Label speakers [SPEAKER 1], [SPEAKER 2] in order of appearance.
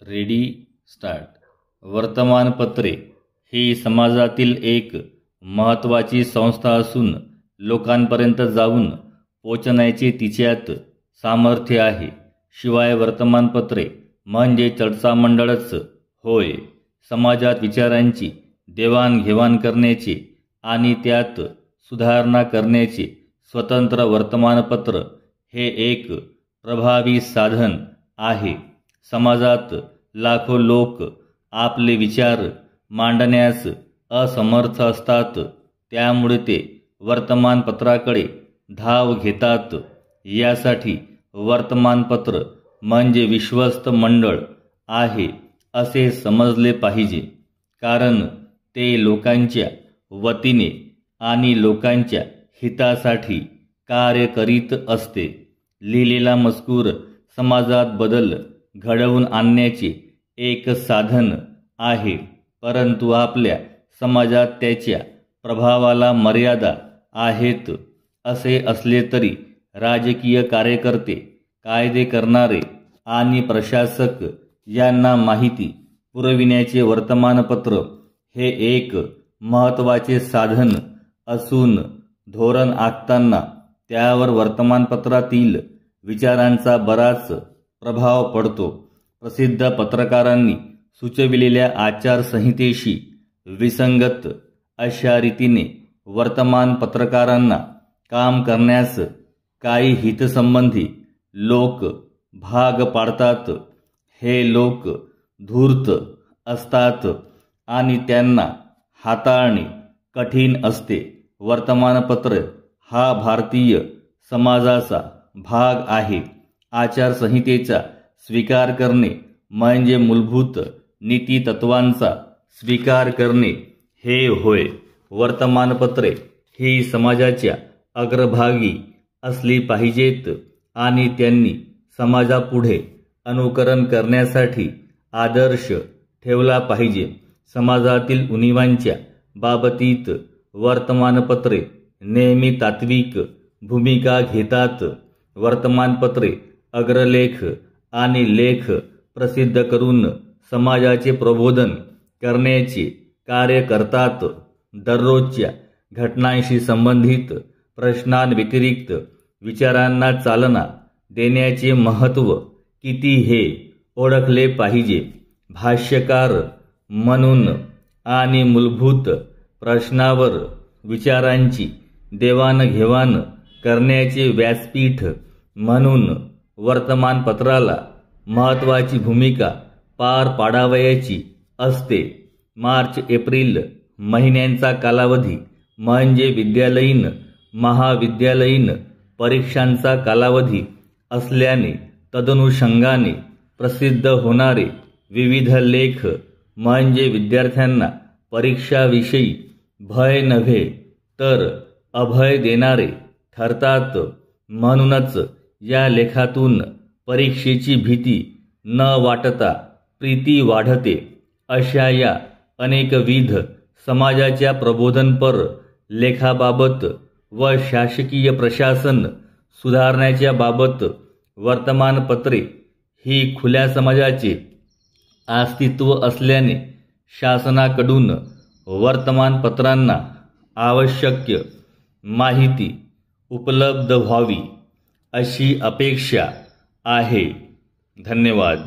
[SPEAKER 1] Ready start. वर्तमानपत्रे ही समाजातील एक महत्त्वाची संस्था असून लोकांपर्यंत जाऊन पोचण्याचे तिच्यात सामर्थ्य आहे. शिवाय वर्तमानपत्रे म्हणजे चर्चा मंडळच होय. समाजात विचारांची देवाणघेवाण करण्याचे आणि त्यात सुधारणा करण्याचे स्वतंत्र वर्तमानपत्र हे एक प्रभावी साधन आहे. समाजात लाखो लोक आपले विचार मांडण्यास असमर्थ असतात, त्यामुळे ते वर्तमानपत्राकडे धाव घेतात. यासाठी वर्तमानपत्र म्हणजे विश्वस्त मंडळ आहे असे समजले पाहिजे, कारण ते लोकांच्या वतीने आणि लोकांच्या हितासाठी कार्य करीत असते. लिहिलेला मजकूर समाजात बदल घडवून आणण्याचे एक साधन आहे, परंतु आपल्या समाजात त्याच्या प्रभावाला मर्यादा आहेत. असे असले तरी राजकीय कार्यकर्ते, कायदे करणारे आणि प्रशासक यांना माहिती पुरविण्याचे वर्तमानपत्र हे एक महत्त्वाचे साधन असून धोरण आखताना त्यावर वर्तमानपत्रातील विचारांचा बराच प्रभाव पडतो. प्रसिद्ध पत्रकारांनी सुचविलेल्या आचारसंहितेशी विसंगत अशा रीतीने वर्तमान पत्रकारांना काम करण्यास काही हितसंबंधी लोक भाग पाडतात. हे लोक धूर्त असतात आणि त्यांना हाताळणे कठीण असते. वर्तमानपत्र हा भारतीय समाजाचा भाग आहे. आचारसंहितेचा स्वीकार करणे म्हणजे मूलभूत नीतितत्वांचा स्वीकार करणे हे होय. वर्तमानपत्रे ही समाजाच्या अग्रभागी असली पाहिजेत आणि त्यांनी समाजापुढे अनुकरण करण्यासाठी आदर्श ठेवला पाहिजे. समाजातील उणिवांच्या बाबतीत वर्तमानपत्रे नेहमी तात्विक भूमिका घेतात. वर्तमानपत्रे अग्रलेख आणि लेख प्रसिद्ध करून समाजाचे प्रबोधन करण्याचे कार्य करतात. दररोजच्या घटनांशी संबंधित प्रश्नांव्यतिरिक्त विचारांना चालना देण्याचे महत्त्व किती हे ओळखले पाहिजे. भाष्यकार म्हणून आणि मूलभूत प्रश्नावर विचारांची देवाणघेवाण करण्याचे व्यासपीठ म्हणून वर्तमानपत्राला महत्त्वाची भूमिका पार पाडावयाची असते. मार्च-एप्रिल महिन्यांचा कालावधी म्हणजे विद्यालयीन महाविद्यालयीन परीक्षांचा कालावधी असल्याने तदनुषंगाने प्रसिद्ध होणारे विविध लेख म्हणजे विद्यार्थ्यांना परीक्षाविषयी भय नव्हे तर अभय देणारे ठरतात. म्हणूनच या लेखातून परीक्षेची भीती न वाटता प्रीती वाढते. अशा या अनेकविध समाजाच्या प्रबोधनपर लेखाबाबत व शासकीय प्रशासन सुधारण्याच्या बाबत वर्तमानपत्रे ही खुल्या समाजाचे अस्तित्व असल्याने शासनाकडून वर्तमानपत्रांना आवश्यक माहिती उपलब्ध व्हावी अशी अपेक्षा आहे. धन्यवाद.